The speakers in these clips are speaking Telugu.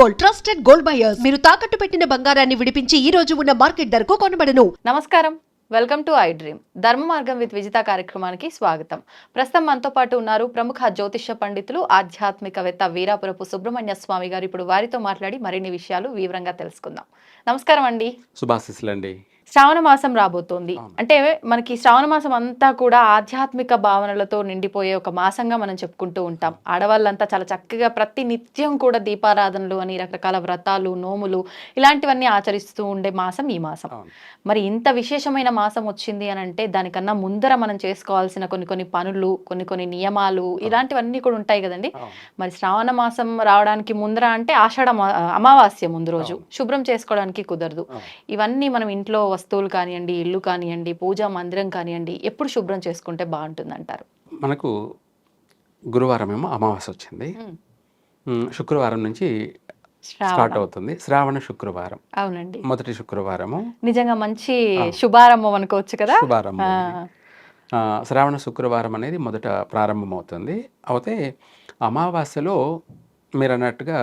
గోల్డ్ ట్రస్టెడ్ గోల్డ్ బయర్స్ మీరు తాకట్టు పెట్టిన బంగారాన్ని విడిపించి ఈ రోజు ఉన్న మార్కెట్ ధరకు కొనబడను. నమస్కారం, వెల్కమ్ టు ఐ డ్రీమ్. ధర్మ మార్గం విత్ విజిత కార్యక్రమానికి స్వాగతం. ప్రస్తుతం మనతో పాటు ఉన్నారు ప్రముఖ జ్యోతిష్య పండితులు, ఆధ్యాత్మికవేత్త వీరాపురపు సుబ్రహ్మణ్య స్వామి గారు. ఇప్పుడు వారితో మాట్లాడి మరిన్ని విషయాలు వివరంగా తెలుసుకుందాం. నమస్కారం అండి. శుభాశీస్సులండి. శ్రావణ మాసం రాబోతోంది. అంటే మనకి శ్రావణ మాసం అంతా కూడా ఆధ్యాత్మిక భావనలతో నిండిపోయే ఒక మాసంగా మనం చెప్పుకుంటూ ఉంటాం. ఆడవాళ్ళంతా చాలా చక్కగా ప్రతి నిత్యం కూడా దీపారాధనలు అని రకరకాల వ్రతాలు, నోములు ఇలాంటివన్నీ ఆచరిస్తూ ఉండే మాసం ఈ మాసం. మరి ఇంత విశేషమైన మాసం వచ్చింది అని అంటే దానికన్నా ముందర మనం చేసుకోవాల్సిన కొన్ని పనులు, కొన్ని నియమాలు ఇలాంటివన్నీ కూడా ఉంటాయి కదండి. మరి శ్రావణ మాసం రావడానికి ముందర అంటే అమావాస్య ముందు రోజు శుభ్రం చేసుకోవడానికి కుదరదు. ఇవన్నీ మనం ఇంట్లో వస్తువులు కానివ్వండి, ఇల్లు కానివ్వండి, పూజా మందిరం కానివ్వండి, ఎప్పుడు శుభ్రం చేసుకుంటే బాగుంటుంది అంటారు? మనకు గురువారం ఏమో అమావాస్య వచ్చింది. శుక్రవారం నుంచి స్టార్ట్ అవుతుంది శ్రావణ శుక్రవారం. అవునండి, మొదటి శుక్రవారము నిజంగా మంచి శుభారంభం అనుకోవచ్చు కదా. శుభారంభం. శ్రావణ శుక్రవారం అనేది మొదట ప్రారంభం అవుతుంది. అయితే అమావాస్యలో మీరు అన్నట్టుగా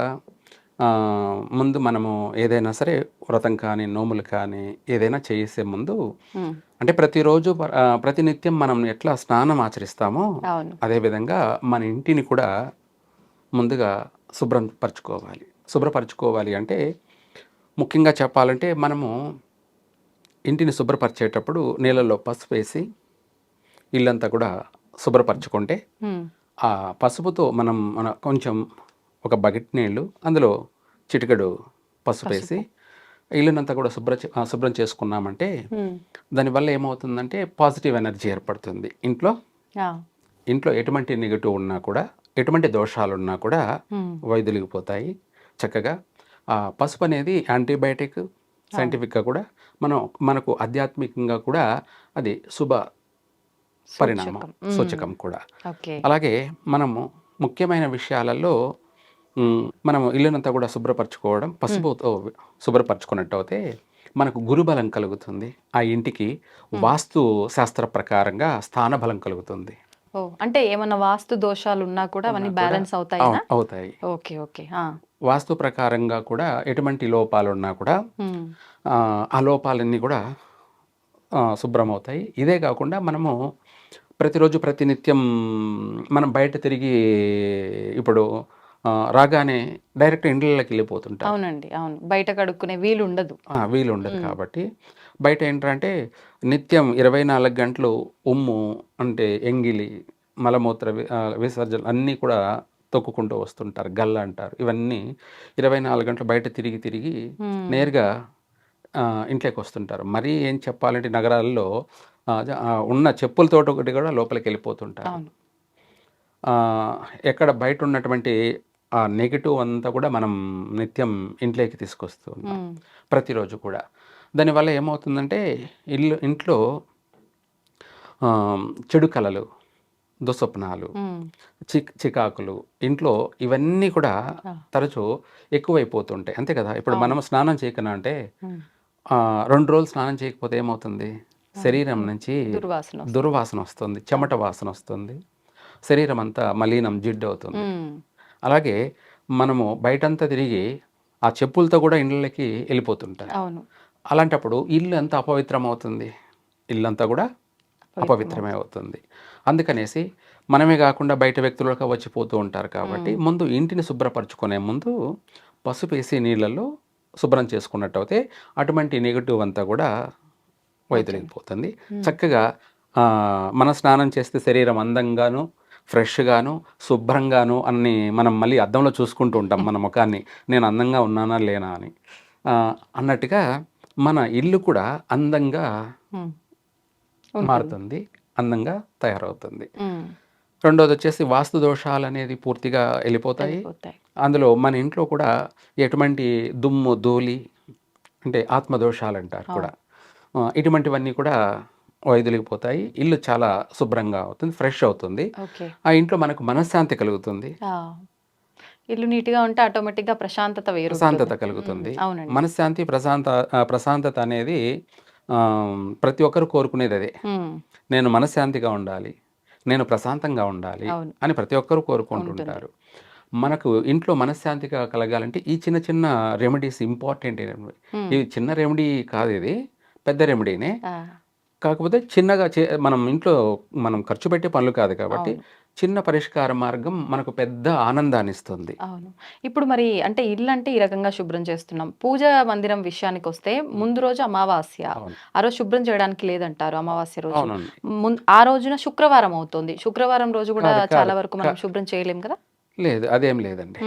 ముందు మనము ఏదైనా సరే వ్రతం కానీ, నోములు కానీ ఏదైనా చేసే ముందు అంటే ప్రతిరోజు ప్రతినిత్యం మనం ఎట్లా స్నానం ఆచరిస్తామో అదేవిధంగా మన ఇంటిని కూడా ముందుగా శుభ్రపరచుకోవాలి అంటే ముఖ్యంగా చెప్పాలంటే మనము ఇంటిని శుభ్రపరిచేటప్పుడు నీళ్ళల్లో పసుపు వేసి ఇల్లంతా కూడా శుభ్రపరచుకుంటే ఆ పసుపుతో మన కొంచెం ఒక బకెట్ నీళ్ళు, అందులో చిటికెడు పసుపు వేసి ఇల్లునంతా కూడా శుభ్రం చేసుకున్నామంటే దానివల్ల ఏమవుతుందంటే పాజిటివ్ ఎనర్జీ ఏర్పడుతుంది ఇంట్లో ఎటువంటి నెగటివ్ ఉన్నా కూడా, ఎటువంటి దోషాలు ఉన్నా కూడా వైదొలిగిపోతాయి చక్కగా. పసుపు అనేది యాంటీబయాటిక్, సైంటిఫిక్గా కూడా మనకు ఆధ్యాత్మికంగా కూడా అది శుభ పరిణామం, సూచకం కూడా. అలాగే మనము ముఖ్యమైన విషయాలలో మనము ఇల్లునంతా కూడా శుభ్రపరచుకోవడం, పసుపుతో శుభ్రపరచుకున్నట్టు అయితే మనకు గురుబలం కలుగుతుంది. ఆ ఇంటికి వాస్తు శాస్త్ర ప్రకారంగా స్థానబలం కలుగుతుంది. అంటే ఏమన్నా వాస్తు దోషాలు ఉన్నా కూడా అవన్నీ బ్యాలెన్స్ అవుతాయి. వాస్తు ప్రకారంగా కూడా ఎటువంటి లోపాలు ఉన్నా కూడా ఆ లోపాలన్నీ కూడా శుభ్రం అవుతాయి. ఇదే కాకుండా మనము ప్రతిరోజు ప్రతినిత్యం మనం బయట తిరిగి ఇప్పుడు రాగానే డైరెక్ట్ ఇండ్లకి వెళ్ళిపోతుంటాం. అవునండి, అవును. బయట కడుక్కునే వీలు ఉండదు కాబట్టి బయట ఏంటంటే నిత్యం 24 గంటలు ఉమ్ము అంటే ఎంగిలి, మలమూత్ర విసర్జన అన్నీ కూడా తొక్కుకుంటూ వస్తుంటారు, గల్ల అంటారు. ఇవన్నీ 24 గంటలు బయట తిరిగి నేరుగా ఇంట్లోకి వస్తుంటారు. మరీ ఏం చెప్పాలంటే నగరాల్లో ఉన్న చెప్పులతోటి ఒకటి కూడా లోపలికి వెళ్ళిపోతుంటారు. ఎక్కడ బయట ఉన్నటువంటి ఆ నెగిటివ్ అంతా కూడా మనం నిత్యం ఇంట్లోకి తీసుకొస్తూ ఉంటాం ప్రతిరోజు కూడా. దానివల్ల ఏమవుతుందంటే ఇంట్లో చెడు కళలు, దుస్వప్నాలు, చికాకులు ఇంట్లో ఇవన్నీ కూడా తరచూ ఎక్కువైపోతుంటాయి. అంతే కదా. ఇప్పుడు మనం స్నానం చేయకనా అంటే 2 రోజులు స్నానం చేయకపోతే ఏమవుతుంది? శరీరం నుంచి దుర్వాసన వస్తుంది, చెమట వాసన వస్తుంది, శరీరం అంతా మలీనం, జిడ్డు అవుతుంది. అలాగే మనము బయటంతా తిరిగి ఆ చెప్పులతో కూడా ఇళ్ళకి వెళ్ళిపోతుంటారు. అలాంటప్పుడు ఇల్లు ఎంత అపవిత్రం అవుతుంది, ఇల్లంతా కూడా అపవిత్రమే అవుతుంది. అందుకనేసి మనమే కాకుండా బయట వ్యక్తులకు వచ్చిపోతూ ఉంటారు. కాబట్టి ముందు ఇంటిని శుభ్రపరచుకునే ముందు పసుపు వేసి నీళ్ళల్లో శుభ్రం చేసుకున్నట్టు అయితే అటువంటి నెగిటివ్ అంతా కూడా వైదొలిగిపోతుంది. చక్కగా మన స్నానం చేస్తే శరీరం అందంగాను, ఫ్రెష్గాను, శుభ్రంగాను అన్ని మనం మళ్ళీ అద్దంలో చూసుకుంటూ ఉంటాం మన ముఖాన్ని, నేను అందంగా ఉన్నానా లేనా అని అన్నట్టుగా మన ఇల్లు కూడా అందంగా మారుతుంది, అందంగా తయారవుతుంది. రెండోది వచ్చేసి వాస్తు దోషాలు అనేది పూర్తిగా వెళ్ళిపోతాయి. అందులో మన ఇంట్లో కూడా ఎటువంటి దుమ్ము, ధూళి అంటే ఆత్మదోషాలు అంటారు కూడా, ఇటువంటివన్నీ కూడా వైదొలిగిపోతాయి. ఇల్లు చాలా శుభ్రంగా అవుతుంది, ఫ్రెష్ అవుతుంది. ఆ ఇంట్లో మనకు మనశ్శాంతి కలుగుతుంది. ఇల్లు నీట్గా ఉంటే ఆటోమేటిక్గా ప్రశాంతత కలుగుతుంది. మనశ్శాంతి, ప్రశాంతత అనేది ప్రతి ఒక్కరు కోరుకునేది అదే. నేను మనశ్శాంతిగా ఉండాలి, నేను ప్రశాంతంగా ఉండాలి అని ప్రతి ఒక్కరు కోరుకుంటుంటారు. మనకు ఇంట్లో మనశ్శాంతిగా కలగాలంటే ఈ చిన్న చిన్న రెమెడీస్ ఇంపార్టెంట్. ఇది చిన్న రెమెడీ కాదు, ఇది పెద్ద రెమెడీనే. ఆ, కాకపోతే చిన్నగా మనం ఇంట్లో మనం ఖర్చు పెట్టే పనులు కాదు కాబట్టి అవును. చిన్న పరిష్కార మార్గం మనకు పెద్ద ఆనందాన్ని ఇస్తుంది. అవును. ఇప్పుడు మరి అంటే ఇల్లు అంటే ఈ రకంగా శుభ్రం చేస్తున్నాం. పూజ మందిరం విషయానికి వస్తే ముందు రోజు అమావాస్య. అవును. ఆ రోజు శుభ్రం చేయడానికి లేదంటారు అమావాస్య రోజు. అవునండి. ఆ రోజున శుక్రవారం అవుతుంది. శుక్రవారం రోజు కూడా కాదు, చాలా కాదు, వరకు మనం శుభ్రం చేయలేం కదా? లేదు, అదేం లేదండి,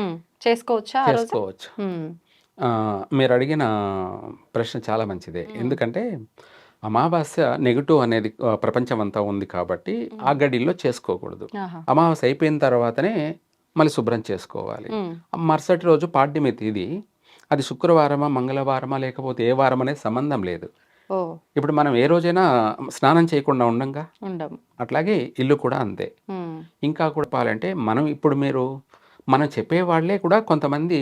చేసుకోవచ్చా ఆ రోజు? చేసుకోవచ్చు. మీరు అడిగిన ప్రశ్న చాలా మంచిదే. ఎందుకంటే అమావాస్య నెగిటివ్ అనేది ప్రపంచం అంతా ఉంది కాబట్టి ఆ గడిలో చేసుకోకూడదు. ఆహా. అమావాస్య అయిపోయిన తర్వాతనే మళ్ళీ శుభ్రం చేసుకోవాలి. మరుసటి రోజు పాడ్యమి తిథి, అది శుక్రవారమా మంగళవారమా లేకపోతే ఏ వారం అనేది సంబంధం లేదు. ఓ, ఇప్పుడు మనం ఏ రోజైనా స్నానం చేయకుండా ఉండంగా, ఉండం. అట్లాగే ఇల్లు కూడా అంతే. ఇంకా కూడా చెప్పాలంటే మనం చెప్పేవాళ్లే కూడా కొంతమంది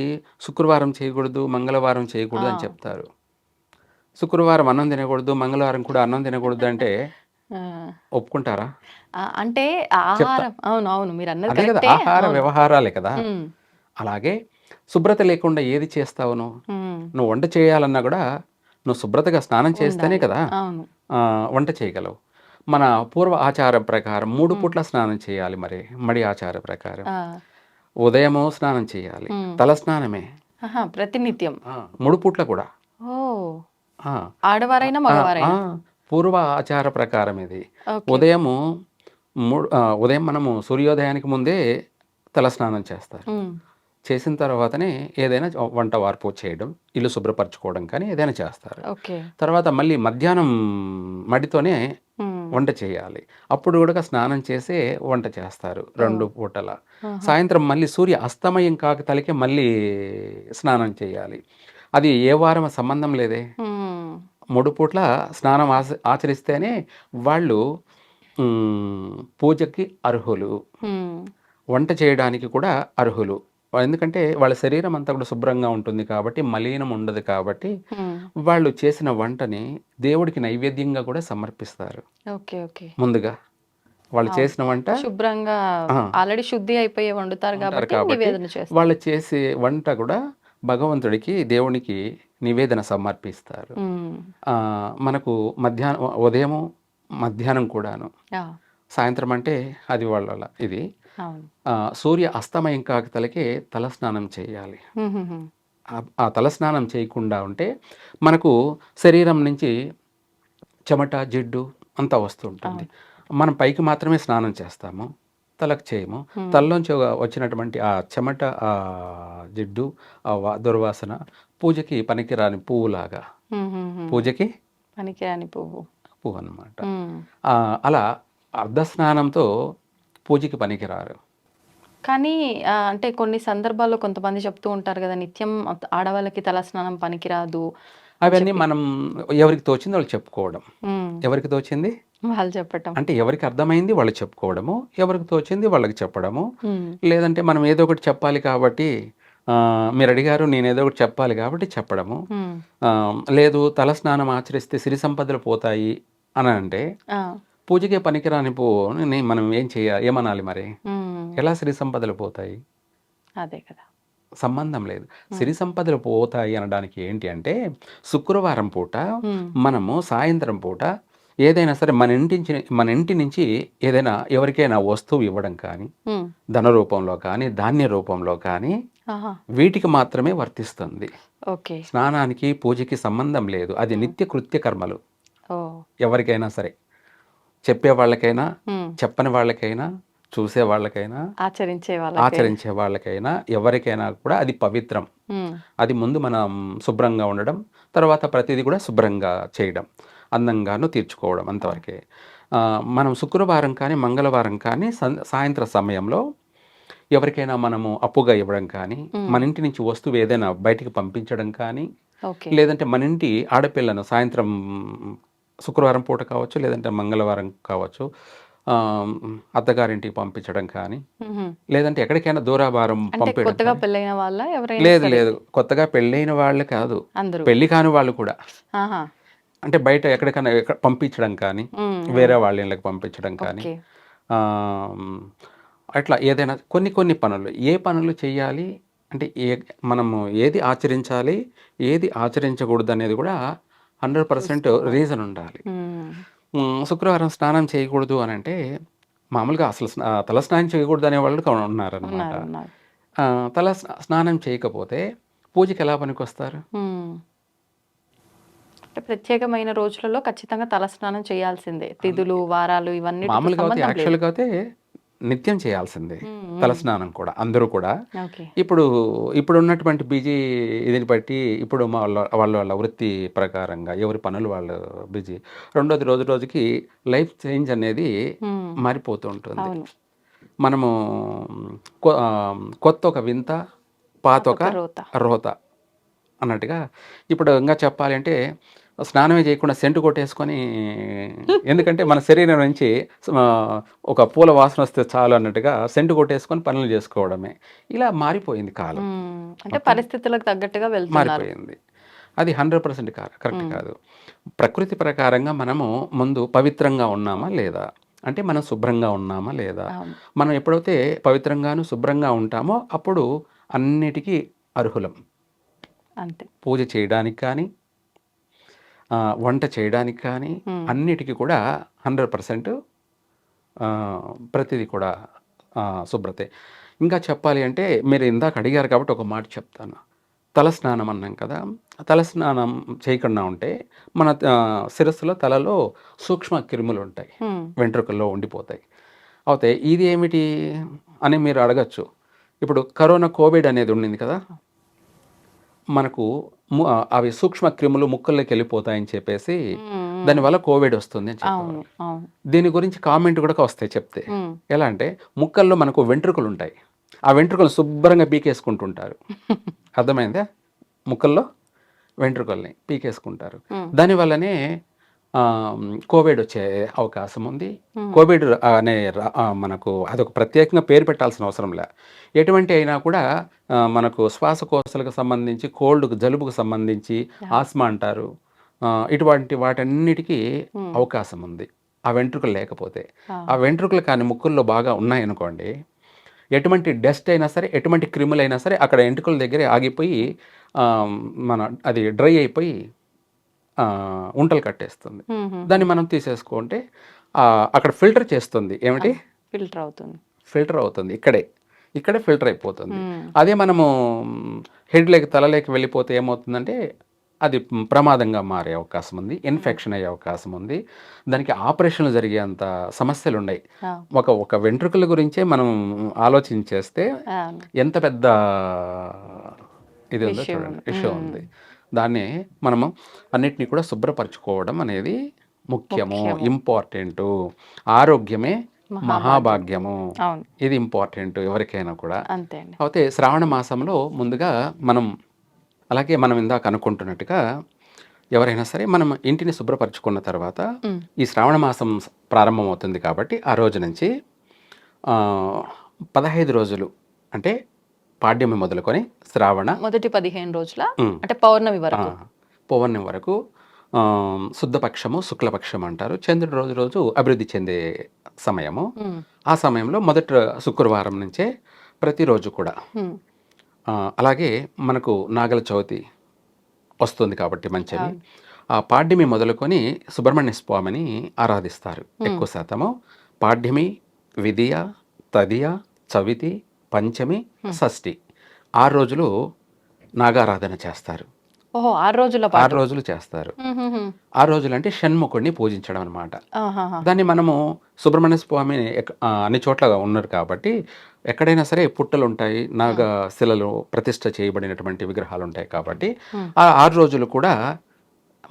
శుక్రవారం చేయకూడదు, మంగళవారం చేయకూడదు అని చెప్తారు. శుక్రవారం అన్నం తినకూడదు, మంగళవారం కూడా అన్నం తినకూడదు అంటే ఒప్పుకుంటారా? అంటే ఆహారం, అవును అవును, మీరు అన్నది అదే కదా, కరెక్టే. ఆహార వ్యవహారాలే కదా. ఉమ్, అలాగే శుభ్రత లేకుండా ఏది చేస్తావు? నువ్వు వంట చేయాలన్నా కూడా నువ్వు శుభ్రతగా స్నానం చేస్తేనే ఉండాలి. కదా అవును. వంట చేయగలవు. మన పూర్వ ఆచారం ప్రకారం 3 పూట్ల స్నానం చేయాలి. మరి మడి ఆచార ప్రకారం ఆ, ఉదయము స్నానం చేయాలి, తల స్నానమే ఆహా, ప్రతినిత్యం. 3 పూట్ల కూడా. ఓ, ఆ, ఆడవారైనా ఆ, మగవారైనా? పూర్వ ఆచార ప్రకారం ఇది. ఓకే. ఉదయం మనము సూర్యోదయానికి ముందే తల స్నానం చేస్తారు. చేసిన తర్వాతనే ఏదైనా వంట వార్పు చేయడం, ఇల్లు శుభ్రపరచుకోవడం కానీ ఏదైనా చేస్తారు. ఓకే. తర్వాత మళ్ళీ మధ్యాహ్నం మడితోనే వంట చేయాలి. అప్పుడు కూడా స్నానం చేసే వంట చేస్తారు 2 పూటల. సాయంత్రం మళ్ళీ సూర్య అస్తమయం కాకతలకే మళ్ళీ స్నానం చేయాలి. అది ఏ వారం సంబంధం లేదే. 3 పూట్ల స్నానం ఆచరిస్తేనే వాళ్ళు పూజకి అర్హులు, వంట చేయడానికి కూడా అర్హులు. ఎందుకంటే వాళ్ళ శరీరం అంతా కూడా శుభ్రంగా ఉంటుంది కాబట్టి, మలినం ఉండదు కాబట్టి వాళ్ళు చేసిన వంటని దేవుడికి నైవేద్యంగా కూడా సమర్పిస్తారు. ఓకే. ఓకే. ముందుగా వాళ్ళు చేసిన వంట శుభ్రంగా ఆల్రెడీ శుద్ధి అయిపోయి వండుతారు కాబట్టి నివేదన చేస్తారు. వాళ్ళు చేసే వంట కూడా భగవంతుడికి, దేవునికి నివేదన సమర్పిస్తారు. మనకు ఉదయము మధ్యాహ్నం కూడాను. సాయంత్రం అంటే అది వాళ్ళ ఇది. సూర్య అస్తమయం కాకతలకే తలస్నానం చేయాలి. ఆ తలస్నానం చేయకుండా ఉంటే మనకు శరీరం నుంచి చెమట, జిడ్డు అంతా వస్తూ ఉంటుంది. మనం పైకి మాత్రమే స్నానం చేస్తాము, తలకు చేయము. తలలోంచి వచ్చినటువంటి ఆ చెమట, ఆ జిడ్డు, ఆ దుర్వాసన పూజకి పనికిరాని పువ్వులాగా, పూజకి పనికిరాని పువ్వు అన్నమాట. అలా అర్ధస్నానంతో పూజకి పనికిరారు. కానీ అంటే కొన్ని సందర్భాల్లో కొంతమంది చెప్తూ ఉంటారు కదా, నిత్యం ఆడవాళ్ళకి తలస్నానం పనికిరాదు. అవన్నీ మనం ఎవరికి తోచింది వాళ్ళు చెప్పుకోవడం. ఎవరికి తోచింది వాళ్ళు చెప్పటం, అంటే ఎవరికి అర్థమైంది వాళ్ళు చెప్పుకోవడము, ఎవరికి తోచింది వాళ్ళకి చెప్పడము. లేదంటే మనం ఏదో ఒకటి చెప్పాలి కాబట్టి, మీరు అడిగారు నేను ఏదో ఒకటి చెప్పాలి కాబట్టి చెప్పడము. లేదు, తలస్నానం ఆచరిస్తే సిరి సంపదలు పోతాయి అని అంటే, పూజకే పనికిరాని పువ్వుని మనం ఏమనాలి మరి? ఎలా సిరి సంపదలు పోతాయి? అదే కదా, సంబంధం లేదు. సిరి సంపదలు పోతాయి అనడానికి ఏంటి అంటే, శుక్రవారం పూట మనము సాయంత్రం పూట ఏదైనా సరే మన ఇంటి నుంచి ఏదైనా ఎవరికైనా వస్తువు ఇవ్వడం కానీ, ధన రూపంలో కానీ, ధాన్య రూపంలో కానీ, వీటికి మాత్రమే వర్తిస్తుంది. స్నానానికి పూజకి సంబంధం లేదు. అది నిత్య కృత్య కర్మలు. ఎవరికైనా సరే, చెప్పే వాళ్ళకైనా, చెప్పని వాళ్ళకైనా, చూసే వాళ్ళకైనా, ఆచరించే వాళ్ళకైనా, ఎవరికైనా కూడా అది పవిత్రం. అది ముందు మనం శుభ్రంగా ఉండడం, తర్వాత ప్రతిదీ కూడా శుభ్రంగా చేయడం, అందంగాను తీర్చుకోవడం, అంతవరకే. మనం శుక్రవారం కానీ మంగళవారం కానీ సాయంత్ర సమయంలో ఎవరికైనా మనము అప్పుగా ఇవ్వడం కానీ, మన ఇంటి నుంచి వస్తువు ఏదైనా బయటికి పంపించడం కానీ, లేదంటే మన ఇంటి ఆడపిల్లను సాయంత్రం శుక్రవారం పూట కావచ్చు, లేదంటే మంగళవారం కావచ్చు, అత్తగారింటికి పంపించడం కానీ, లేదంటే ఎక్కడికైనా దూరాభారం పంపించడం. లేదు, కొత్తగా పెళ్ళైన వాళ్ళు కాదు, పెళ్లి కాని వాళ్ళు కూడా. అంటే బయట ఎక్కడికైనా పంపించడం కానీ, వేరే వాళ్ళ ఇళ్ళకి పంపించడం కానీ, అట్లా ఏదైనా కొన్ని కొన్ని పనులు ఏ పనులు చేయాలి అంటే మనము ఏది ఆచరించాలి ఏది ఆచరించకూడదు అనేది కూడా 100% రీజన్ ఉండాలి. శుక్రవారం స్నానం చేయకూడదు అని అంటే మామూలుగా అసలు తల స్నానం చేయకూడదు అనే వాళ్ళు ఉన్నారనమాట. స్నానం చేయకపోతే పూజకి ఎలా పనికొస్తారు? అంటే ప్రత్యేకమైన రోజులలో ఖచ్చితంగా తలస్నానం చేయాల్సిందే. తిథులు, వారాలు ఇవన్నీ మామూలుగా అయితే యాక్చువల్గా అయితే నిత్యం చేయాల్సిందే తలస్నానం కూడా అందరూ కూడా. ఇప్పుడు ఉన్నటువంటి బిజీ ఇదిని బట్టి ఇప్పుడు వాళ్ళ వృత్తి ప్రకారంగా ఎవరి పనులు వాళ్ళు బిజీ. రెండోది రోజు రోజుకి లైఫ్ చేంజ్ అనేది మారిపోతూ ఉంటుంది. మనము కొత్త ఒక వింత పాత ఒక రోత అన్నట్టుగా. ఇప్పుడు ఇంకా చెప్పాలి అంటే స్నానమే చేయకుండా సెంటు కొట్టేసుకొని, ఎందుకంటే మన శరీరం నుంచి ఒక పూల వాసన వస్తే చాలు అన్నట్టుగా సెంటు కొట్టేసుకొని పనులు చేసుకోవడమే. ఇలా మారిపోయింది కాలం. అంటే పరిస్థితులకు తగ్గట్టుగా మారిపోయింది. అది 100% కరెక్ట్ కాదు. ప్రకృతి ప్రకారంగా మనము ముందు పవిత్రంగా ఉన్నామా లేదా, అంటే మనం శుభ్రంగా ఉన్నామా లేదా. మనం ఎప్పుడైతే పవిత్రంగాను శుభ్రంగా ఉంటామో అప్పుడు అన్నిటికీ అర్హులం. అంతే. పూజ చేయడానికి కానీ వంట చేయడానికి కానీ అన్నిటికీ కూడా 100% ప్రతిదీ కూడా శుభ్రతే. ఇంకా చెప్పాలి అంటే మీరు ఇందాక అడిగారు కాబట్టి ఒక మాట చెప్తాను. తలస్నానం అన్నాం కదా, తలస్నానం చేయకుండా ఉంటే మన శిరస్సులో తలలో సూక్ష్మ క్రిములు ఉంటాయి, వెంట్రుకల్లో ఉండిపోతాయి. అయితే ఇది ఏమిటి అని మీరు అడగచ్చు. ఇప్పుడు కోవిడ్ అనేది ఉండింది కదా, మనకు అవి సూక్ష్మ క్రిములు ముక్కల్లోకి వెళ్ళిపోతాయని చెప్పేసి దానివల్ల కోవిడ్ వస్తుంది అని చెప్పారు. దీని గురించి కామెంట్ కూడా వస్తాయి చెప్తే. ఎలా అంటే ముక్కల్లో మనకు వెంట్రుకలు ఉంటాయి, ఆ వెంట్రుకలు శుభ్రంగా పీకేసుకుంటుంటారు. అర్థమైందా? ముక్కల్లో వెంట్రుకల్ని పీకేసుకుంటారు. దానివల్లనే కోవిడ్ వచ్చే అవకాశం ఉంది. కోవిడ్ అనే మనకు అదొక ప్రత్యేకంగా పేరు పెట్టాల్సిన అవసరం లే. ఎటువంటి అయినా కూడా మనకు శ్వాసకోశాలకు సంబంధించి, కోల్డ్కు జలుబుకు సంబంధించి, ఆస్మా అంటారు, ఇటువంటి వాటన్నిటికీ అవకాశం ఉంది ఆ వెంట్రుకలు లేకపోతే. ఆ వెంట్రుకలు కానీ ముక్కుల్లో బాగా ఉన్నాయనుకోండి, ఎటువంటి డస్ట్ అయినా సరే, ఎటువంటి క్రిములైనా సరే అక్కడ వెంట్రుకల దగ్గరే ఆగిపోయి అది డ్రై అయిపోయి ఉంటలు కట్టేస్తుంది. దాన్ని మనం తీసేసుకుంటే అక్కడ ఫిల్టర్ చేస్తుంది. ఏమిటి? ఫిల్టర్ అవుతుంది. ఇక్కడే ఫిల్టర్ అయిపోతుంది. అదే మనము తలలోకి వెళ్ళిపోతే ఏమవుతుందంటే అది ప్రమాదంగా మారే అవకాశం ఉంది, ఇన్ఫెక్షన్ అయ్యే అవకాశం ఉంది, దానికి ఆపరేషన్లు జరిగేంత సమస్యలు ఉన్నాయి. ఒక వెంట్రుకల గురించే మనం ఆలోచించేస్తే ఎంత పెద్ద ఇది ఉందో చూడండి, ఇష్యూ ఉంది. దాన్ని మనము అన్నిటినీ కూడా శుభ్రపరచుకోవడం అనేది ముఖ్యము, ఇంపార్టెంట్. ఆరోగ్యమే మహాభాగ్యము, ఇది ఇంపార్టెంట్ ఎవరికైనా కూడా. అయితే శ్రావణ మాసంలో ముందుగా అలాగే మనం ఇందాక అనుకుంటున్నట్టుగా ఎవరైనా సరే మనం ఇంటిని శుభ్రపరచుకున్న తర్వాత ఈ శ్రావణ మాసం ప్రారంభమవుతుంది కాబట్టి ఆ రోజు నుంచి 15 రోజులు అంటే పాడ్యమి మొదలుకొని శ్రావణ మొదటి 15 రోజుల అంటే పౌర్ణమి వరకు శుద్ధపక్షము, శుక్లపక్షం అంటారు. చంద్రుడు రోజు రోజు అభివృద్ధి చెందే సమయము. ఆ సమయంలో మొదటి శుక్రవారం నుంచే ప్రతిరోజు కూడా. అలాగే మనకు నాగల చవితి వస్తుంది కాబట్టి మంచిది. ఆ పాడ్యమి మొదలుకొని సుబ్రహ్మణ్య స్వామిని ఆరాధిస్తారు ఎక్కువ శాతము. పాడ్యమి, విదియ, తదియ, చవితి, పంచమి, షష్ఠి 6 రోజులు నాగారాధన చేస్తారు. 6 రోజులు చేస్తారు. 6 రోజులు అంటే షణ్ముఖుడిని పూజించడం అనమాట. దాన్ని మనము సుబ్రహ్మణ్య స్వామి అన్ని చోట్ల ఉన్నారు కాబట్టి ఎక్కడైనా సరే పుట్టలు ఉంటాయి, నాగశిలలో ప్రతిష్ఠ చేయబడినటువంటి విగ్రహాలు ఉంటాయి కాబట్టి ఆ 6 రోజులు కూడా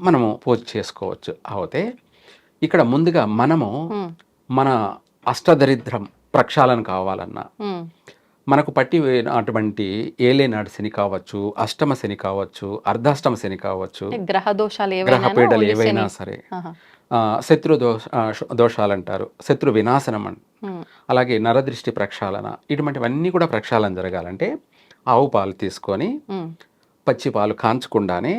మనము పూజ చేసుకోవచ్చు. అయితే ఇక్కడ ముందుగా మనము మన అష్టదరిద్రం ప్రక్షాళన కావాలన్నా, మనకు పట్టి అటువంటి ఏలేనాడు శని కావచ్చు, అష్టమ శని కావచ్చు, అర్ధాష్టమ శని కావచ్చు, గ్రహపీడలు ఏవైనా సరే, శత్రు దోషాలు అంటారు, శత్రు వినాశనం అలాగే నరదృష్టి ప్రక్షాళన, ఇటువంటివన్నీ కూడా ప్రక్షాళన జరగాలంటే ఆవు పాలు తీసుకొని పచ్చి పాలు కాంచకుండానే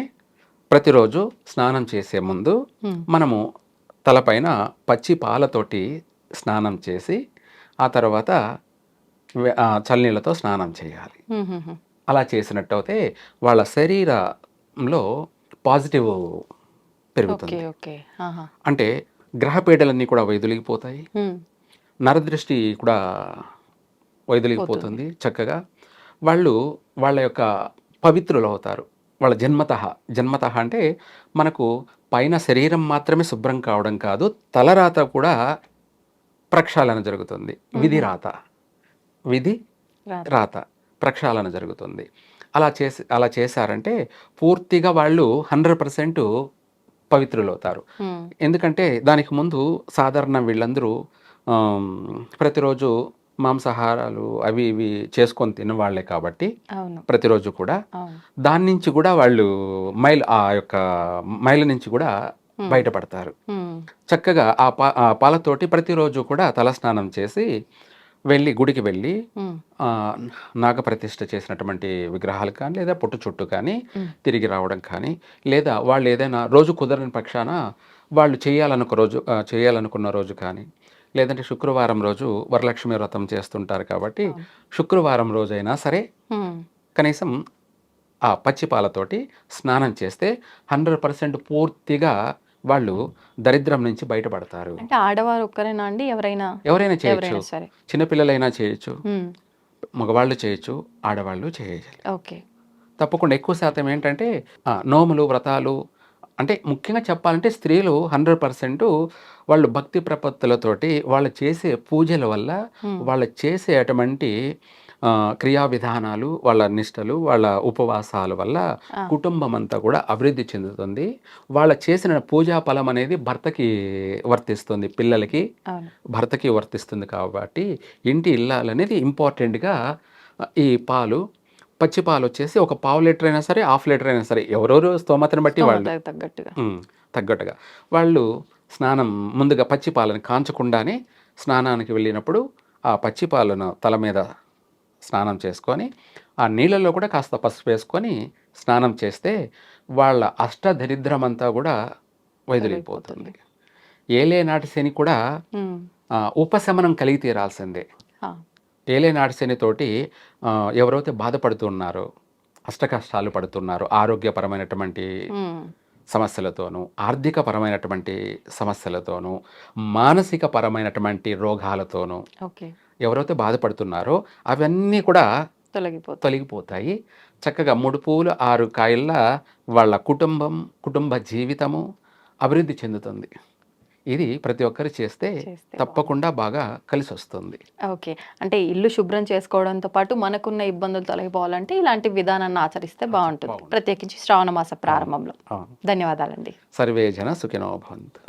ప్రతిరోజు స్నానం చేసే ముందు మనము తలపైన పచ్చి పాలతోటి స్నానం చేసి ఆ తర్వాత చల్లనీళ్ళతో స్నానం చేయాలి. మ్మ్. అలా చేసినట్టయితే వాళ్ళ శరీరంలో పాజిటివ్ పెరుగుతుంది. Okay okay. ఆహా. అంటే గ్రహపీడలన్నీ కూడా వైదొలిగిపోతాయి, మ్మ్. నరదృష్టి కూడా వైదొలిగిపోతుంది చక్కగా. వాళ్ళు వాళ్ళ యొక్క పవిత్రులు అవుతారు. వాళ్ళ జన్మతః అంటే మనకు పైన శరీరం మాత్రమే శుభ్రం కావడం కాదు, తలరాత కూడా ప్రక్షాళన జరుగుతుంది. విధి రాత ప్రక్షాళన జరుగుతుంది. అలా చేశారంటే పూర్తిగా వాళ్ళు 100% పవిత్రులు అవుతారు. మ్మ్. ఎందుకంటే దానికి ముందు సాధారణ వీళ్ళందరూ ప్రతిరోజు మాంసాహారాలు అవి ఇవి చేసుకొని తిన్న వాళ్ళే కాబట్టి అవును ప్రతిరోజు కూడా అవును. దాని నుంచి కూడా వాళ్ళు ఆ యొక్క మైల నుంచి కూడా బయటపడతారు. మ్మ్. చక్కగా ఆ పాలతోటి ప్రతిరోజు కూడా తలస్నానం చేసి గుడికి వెళ్ళి మ్మ్. నాగప్రతిష్ఠ చేసినటువంటి విగ్రహాలు కానీ లేదా పుట్టు చుట్టూ కానీ తిరిగి రావడం కానీ, లేదా వాళ్ళు ఏదైనా రోజు కుదరని పక్షాన వాళ్ళు చేయాలనుకున్న రోజు కానీ, లేదంటే శుక్రవారం రోజు వరలక్ష్మి వ్రతం చేస్తుంటారు కాబట్టి శుక్రవారం రోజైనా సరే మ్మ్. కనీసం ఆ పచ్చిపాలతోటి స్నానం చేస్తే 100% పూర్తిగా వాళ్ళు దరిద్రం నుంచి బయటపడతారు. అంటే ఆడవారు ఒక్కరేనా అండి, ఎవరైనా చేయొచ్చు, ఎవరైనా సరే? చిన్నపిల్లలైనా చేయొచ్చు, మ్మ్. మగవాళ్ళు చేయొచ్చు, ఆడవాళ్ళు చేయాలి. ఓకే. తప్పకుండా ఎక్కువ శాతం ఏంటంటే నోములు వ్రతాలు అంటే ముఖ్యంగా చెప్పాలంటే స్త్రీలు 100% వాళ్ళు భక్తి ప్రపత్తులతోటి వాళ్ళు చేసే పూజల వల్ల, వాళ్ళు చేసే అటువంటి క్రియా విధానాలు, వాళ్ళ నిష్టలు, వాళ్ళ ఉపవాసాల వల్ల కుటుంబం అంతా కూడా అభివృద్ధి చెందుతుంది. వాళ్ళ చేసిన పూజా ఫలం అనేది భర్తకి వర్తిస్తుంది, పిల్లలకి అవును. భర్తకి వర్తిస్తుంది. కాబట్టి ఇంటి ఇల్లాలనేది ఇంపార్టెంట్గా ఈ పచ్చి పాలు వచ్చేసి ఒక 1/2 లీటర్ అయినా సరే, 1/2 లీటర్ అయినా సరే, ఎవరెవరు స్తోమతను బట్టి వాళ్ళు తగ్గట్టుగా వాళ్ళు ముందుగా పచ్చి పాలను కాంచకుండానే స్నానానికి వెళ్ళినప్పుడు ఆ పచ్చి పాలను తల మీద స్నానం చేసుకొని ఆ నీళ్ళల్లో కూడా కాస్త పసుపు వేసుకొని స్నానం చేస్తే వాళ్ళ అష్టదరిద్రమంతా కూడా వైదొలిగిపోతుంది. ఏలేనాటి శని కూడా ఉపశమనం కలిగి తీరాల్సిందే. ఏలేనాటి శనితోటి ఎవరైతే బాధపడుతున్నారో, అష్టకష్టాలు పడుతున్నారో, ఆరోగ్యపరమైనటువంటి సమస్యలతోనూ, ఆర్థికపరమైనటువంటి సమస్యలతోనూ, మానసిక పరమైనటువంటి రోగాలతోనూ ఎవరైతే బాధపడుతున్నారో అవన్నీ కూడా తొలగిపోతాయి. చక్కగా 3 పువ్వులు 6 కాయల్లా వాళ్ళ కుటుంబ జీవితము అభివృద్ధి చెందుతుంది. ఇది ప్రతి ఒక్కరు చేస్తే తప్పకుండా బాగా కలిసి వస్తుంది. ఓకే. అంటే ఇల్లు శుభ్రం చేసుకోవడంతో పాటు మనకున్న ఇబ్బందులు తొలగిపోవాలంటే ఇలాంటి విధానాన్ని ఆచరిస్తే బాగుంటుంది, ప్రత్యేకించి శ్రావణ మాస ప్రారంభంలో. ధన్యవాదాలండి. సర్వే జన సుఖినో భవంతు.